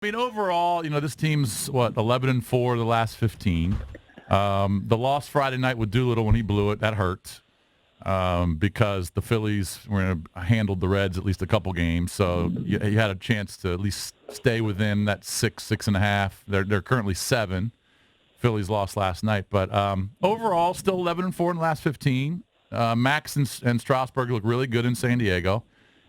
I mean, overall, this team's, 11-4 the last 15. The loss Friday night with Doolittle when he blew it, that hurt because the Phillies handled the Reds at least a couple games. So you had a chance to at least stay within that 6.5. They're currently 7. Phillies lost last night. But overall, still 11-4 in the last 15. Max and Strasburg look really good in San Diego.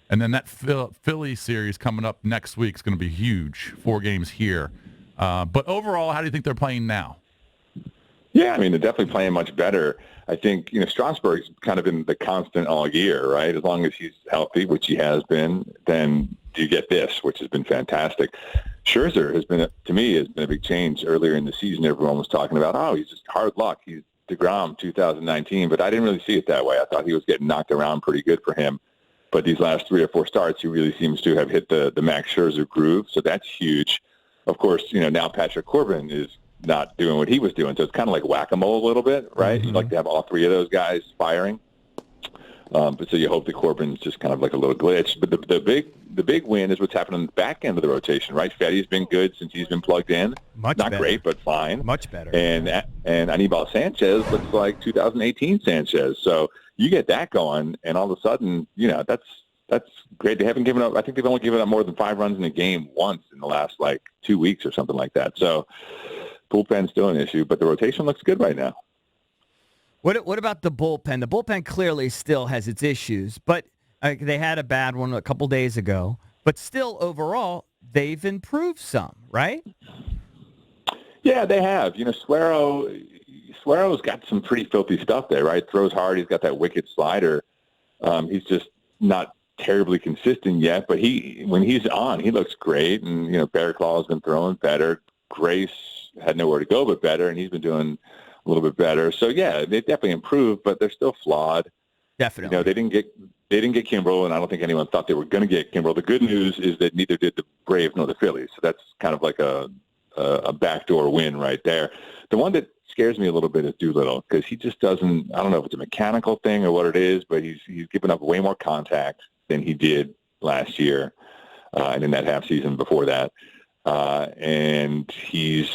And then that Philly series coming up next week is going to be huge. 4 games here. But overall, how do you think they're playing now? Yeah, I mean, they're definitely playing much better. I think, Strasburg's kind of been the constant all year, right? As long as he's healthy, which he has been, then you get this, which has been fantastic. Scherzer has been a big change. Earlier in the season, everyone was talking about, he's just hard luck. He's DeGrom 2019, but I didn't really see it that way. I thought he was getting knocked around pretty good for him. But these last 3 or 4 starts, he really seems to have hit the Max Scherzer groove, so that's huge. Of course, now Patrick Corbin is not doing what he was doing, so it's kind of like whack-a-mole a little bit, right? Mm-hmm. You'd like to have all 3 of those guys firing. But so you hope that Corbin's just kind of like a little glitch. But the big win is what's happening on the back end of the rotation, right? Fetty's been good since he's been plugged in. Not better. Great, but fine. Much better. And Anibal Sanchez looks like 2018 Sanchez. So you get that going, and all of a sudden, that's great. They haven't given up. I think they've only given up more than 5 runs in a game once in the last 2 weeks or something like that. So bullpen's still an issue, but the rotation looks good right now. What about the bullpen? The bullpen clearly still has its issues, but they had a bad one a couple days ago. But still, overall, they've improved some, right? Yeah, they have. Suero's got some pretty filthy stuff there, right? Throws hard. He's got that wicked slider. He's just not terribly consistent yet, but when he's on, he looks great. And, Bearclaw's been throwing better. Grace had nowhere to go but better, and he's been doing a little bit better. So, yeah, they definitely improved, but they're still flawed. Definitely. They didn't get Kimbrel, and I don't think anyone thought they were going to get Kimbrel. The good news is that neither did the Braves nor the Phillies. So that's kind of like a backdoor win right there. The one that scares me a little bit is Doolittle, because he just doesn't – I don't know if it's a mechanical thing or what it is, but he's given up way more contact than he did last year and in that half season before that. And he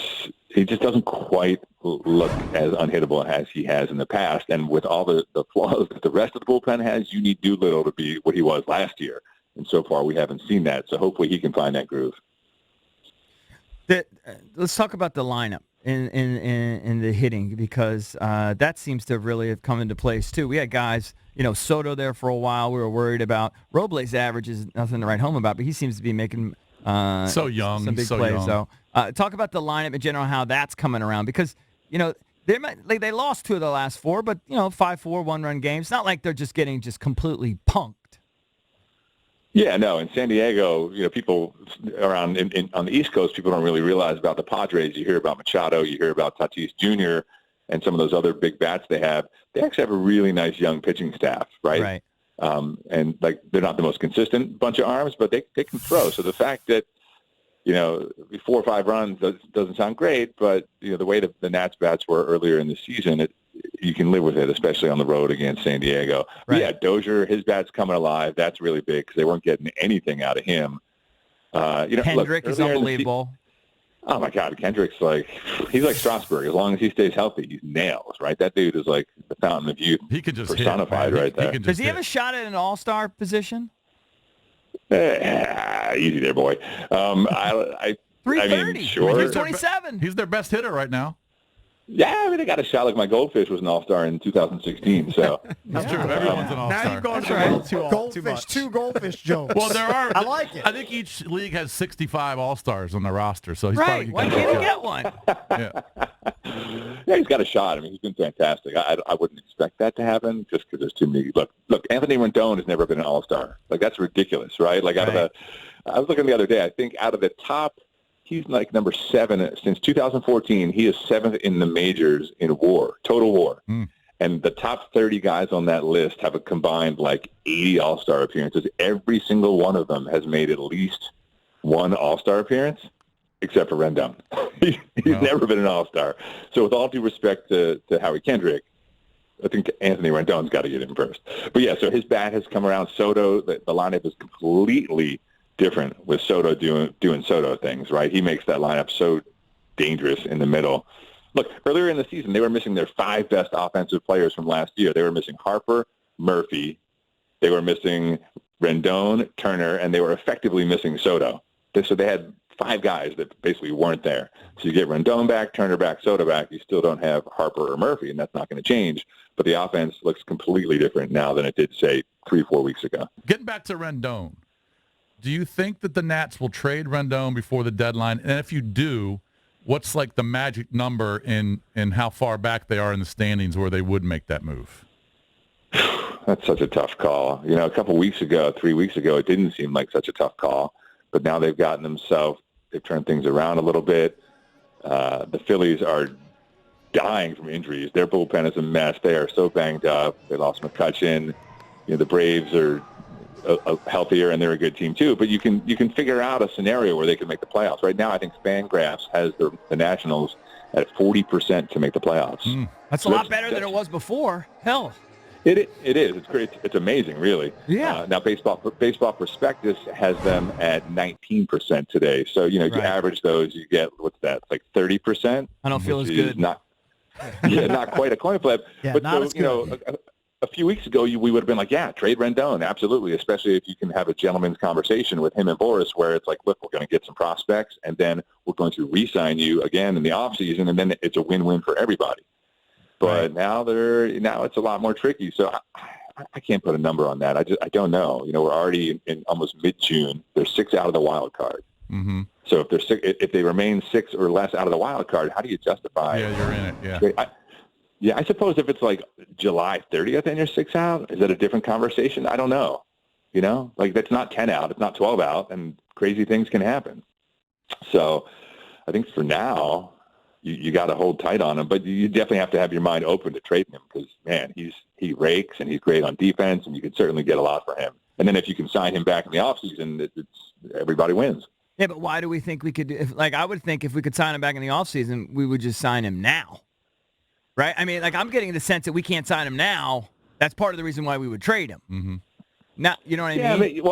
just doesn't quite look as unhittable as he has in the past. And with all the flaws that the rest of the bullpen has, you need Doolittle to be what he was last year. And so far, we haven't seen that. So hopefully he can find that groove. Let's talk about the lineup in the hitting, because that seems to really have come into place too. We had guys, Soto there for a while. We were worried about Robles' average is nothing to write home about, but he seems to be making so young, some big so plays. young. So talk about the lineup in general, how that's coming around, because they lost 2 of the last 4, but 5-4 1-run games. It's not like they're just getting completely punked. Yeah, no. In San Diego, people around on the East Coast, people don't really realize about the Padres. You hear about Machado, you hear about Tatis Jr. and some of those other big bats they have. They actually have a really nice young pitching staff, right? Right. And they're not the most consistent bunch of arms, but they can throw. So the fact that 4 or 5 runs doesn't sound great, but the way the Nats bats were earlier in the season, you can live with it, especially on the road against San Diego. Right. Yeah, Dozier, his bat's coming alive. That's really big because they weren't getting anything out of him. Kendrick is unbelievable. Oh my God, Kendrick's he's like Strasburg. As long as he stays healthy, he nails, right? That dude is like the fountain of youth. He could just personified hit, right there. Does he have a shot at an all-star position? Easy there, boy. 330. Sure. He's 27. He's their best hitter right now. Yeah, they got a shot like my Goldfish was an all-star in 2016. So That's true. Everyone's an all-star. Now you've gone right. goldfish, 2 goldfish jokes. Well, there are. I like it. I think each league has 65 all-stars on their roster, so he's Right. probably Why can't he get one? Yeah. yeah, he's got a shot. I mean, he's been fantastic. I wouldn't expect that to happen just because there's too many. Look, Anthony Rendon has never been an all-star. That's ridiculous, right? I was looking the other day. I think out of the top, he's number 7 since 2014. He is 7th in the majors in WAR, total WAR. And the top 30 guys on that list have a combined 80 all-star appearances. Every single one of them has made at least one all-star appearance, except for Rendon. He's never been an all-star. So with all due respect to Howie Kendrick, I think Anthony Rendon's got to get in first. But yeah, so his bat has come around. Soto, the lineup is completely different with Soto doing Soto things, right? He makes that lineup so dangerous in the middle. Look, earlier in the season, they were missing their 5 best offensive players from last year. They were missing Harper, Murphy. They were missing Rendon, Turner, and they were effectively missing Soto. So they had 5 guys that basically weren't there. So you get Rendon back, Turner back, Soto back. You still don't have Harper or Murphy, and that's not going to change. But the offense looks completely different now than it did, say, 3-4 weeks ago. Getting back to Rendon, do you think that the Nats will trade Rendon before the deadline? And if you do, what's like the magic number in how far back they are in the standings where they would make that move? That's such a tough call. You know, a couple weeks ago, 3 weeks ago, it didn't seem like such a tough call. But now they've gotten themselves, they've turned things around a little bit. The Phillies are dying from injuries. Their bullpen is a mess. They are so banged up. They lost McCutchen. You know, the Braves are healthier, and they're a good team too. But you can figure out a scenario where they can make the playoffs. Right now, I think Fangraphs has the Nationals at 40% to make the playoffs. That's a lot better than it was before. Hell. It is. It's great. It's amazing, really. Yeah. Now, Baseball Prospectus has them at 19% today. So, you know, if you average those, you get, what's that, like 30%? I don't feel as good. Not quite a coin flip. Yeah, but not so, as good. you know, a few weeks ago, we would have been like, yeah, trade Rendon, absolutely, especially if you can have a gentleman's conversation with him and Boris where it's like, look, we're going to get some prospects, and then we're going to re-sign you again in the offseason, and then it's a win-win for everybody. But now it's a lot more tricky. So I can't put a number on that. I don't know. You know, we're already in almost mid-June. They're 6 out of the wild card. Mm-hmm. So if they remain 6 or less out of the wild card, how do you justify? Yeah, you're in it. Yeah. I suppose if it's like July 30th and you're 6 out, is that a different conversation? I don't know. You know, like that's not 10 out. It's not 12 out, and crazy things can happen. So I think for now, you got to hold tight on him, but you definitely have to have your mind open to trading him because, man, he rakes and he's great on defense, and you can certainly get a lot for him. And then if you can sign him back in the offseason, everybody wins. Yeah, but why do we think we could I would think if we could sign him back in the offseason, we would just sign him now. Right? I mean, like I'm getting the sense that we can't sign him now. That's part of the reason why we would trade him. Mm-hmm. Now, you know what I mean?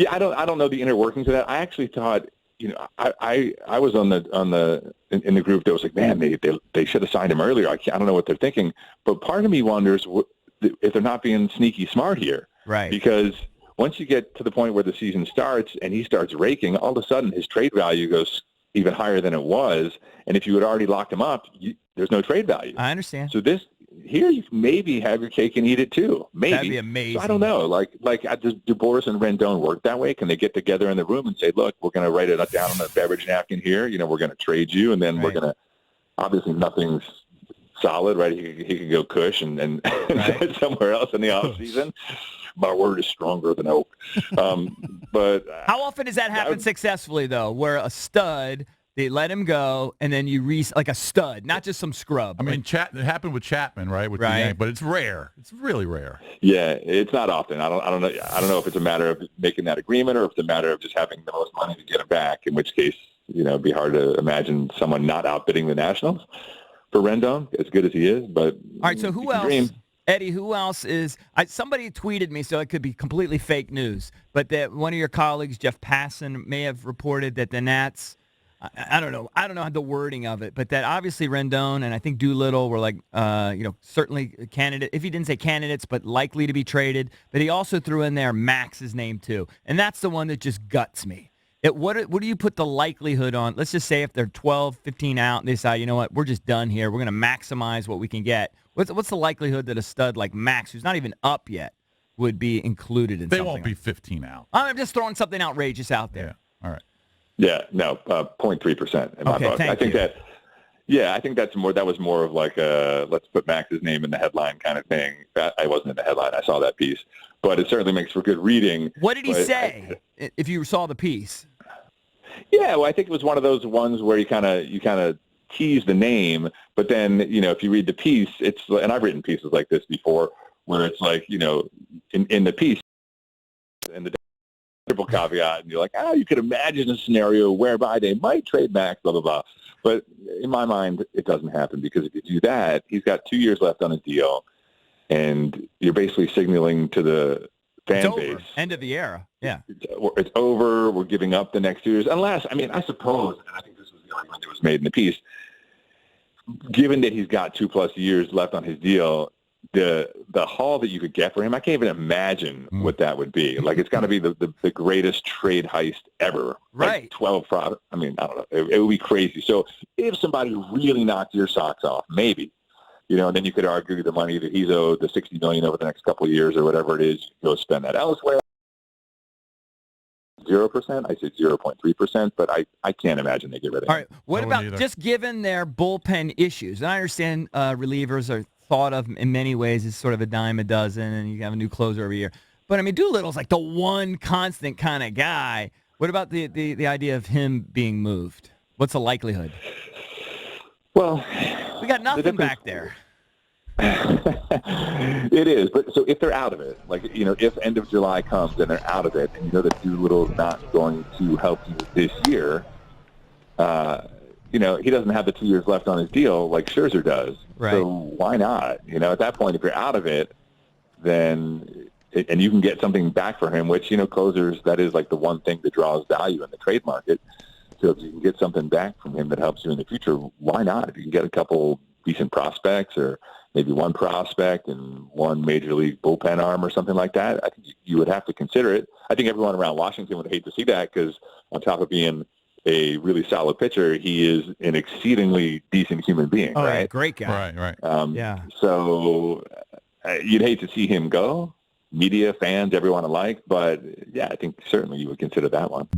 I don't know the inner workings of that. I actually thought, you know, I was in the group that was like, man, they should have signed him earlier. I don't know what they're thinking, but part of me wonders if they're not being sneaky smart here, right? Because once you get to the point where the season starts and he starts raking, all of a sudden his trade value goes even higher than it was, and if you had already locked him up, there's no trade value. I understand. So here you maybe have your cake and eat it too. Maybe. That'd be amazing. So I don't know. Like do Boris and Rendon work that way? Can they get together in the room and say, look, we're going to write it down on a beverage napkin here. You know, we're going to trade you, and then we're going to obviously nothing's solid, right? He could go Kush and somewhere else in the off season. My word is stronger than oak. But how often does that happen successfully though, where a stud? They let him go, and then you like a stud, not just some scrub. I mean, it happened with Chapman, right? The Yankees, but it's rare. It's really rare. Yeah, it's not often. I don't know if it's a matter of making that agreement or if it's a matter of just having the most money to get him back. In which case, you know, it'd be hard to imagine someone not outbidding the Nationals for Rendon, as good as he is. But all right, so who else? Dream. Eddie, who else is somebody tweeted me, so it could be completely fake news, but that one of your colleagues, Jeff Passan, may have reported that the Nats. I don't know. I don't know the wording of it, but that obviously Rendon and I think Doolittle were like, certainly a candidate. If he didn't say candidates, but likely to be traded. But he also threw in there Max's name too, and that's the one that just guts me. What do you put the likelihood on? Let's just say if they're 12, 15 out, and they decide, you know what, we're just done here. We're going to maximize what we can get. What's the likelihood that a stud like Max, who's not even up yet, would be included in something? They won't be 15 out. I'm just throwing something outrageous out there. Yeah. All right. Yeah, no, 0.3% in my book. I think that was more of like a let's put Max's name in the headline kind of thing. I wasn't in the headline. I saw that piece, but it certainly makes for good reading. What did he say? If you saw the piece? Yeah, well, I think it was one of those ones where you kind of tease the name, but then if you read the piece, and I've written pieces like this before, where it's like in the piece and the triple caveat, and you're like, you could imagine a scenario whereby they might trade Max, blah, blah, blah. But in my mind, it doesn't happen because if you do that, he's got 2 years left on his deal, and you're basically signaling to the fan It's base. over. End of the era. Yeah. It's over. We're giving up the next 2 years. Unless, I mean, I suppose, and I think this was the argument that was made in the piece, given that he's got 2+ years left on his deal, the haul that you could get for him, I can't even imagine what that would be. Like, it's got to be the greatest trade heist ever. Right. Like 12 product. I mean, I don't know. It would be crazy. So if somebody really knocked your socks off, maybe, and then you could argue the money that he's owed, the $60 million over the next couple of years or whatever it is, you can go spend that elsewhere. 0%. I said 0.3%, but I can't imagine they get rid of him. All right. What about just given their bullpen issues? And I understand relievers are thought of in many ways as sort of a dime a dozen, and you have a new closer every year. But, I mean, Doolittle's like the one constant kind of guy. What about the idea of him being moved? What's the likelihood? Well, we got nothing back there. It is, but so if they're out of it, like, if end of July comes and they're out of it, and that Doolittle's not going to help you this year, he doesn't have the 2 years left on his deal like Scherzer does. Right. So why not? At that point, if you're out of it, then and you can get something back for him, which, closers, that is like the one thing that draws value in the trade market. So if you can get something back from him that helps you in the future, why not? If you can get a couple decent prospects or maybe one prospect and one major league bullpen arm or something like that, I think you would have to consider it. I think everyone around Washington would hate to see that because on top of being a really solid pitcher, he is an exceedingly decent human being, right? Yeah, great guy. Right. Yeah. So you'd hate to see him go, media, fans, everyone alike, but yeah, I think certainly you would consider that one.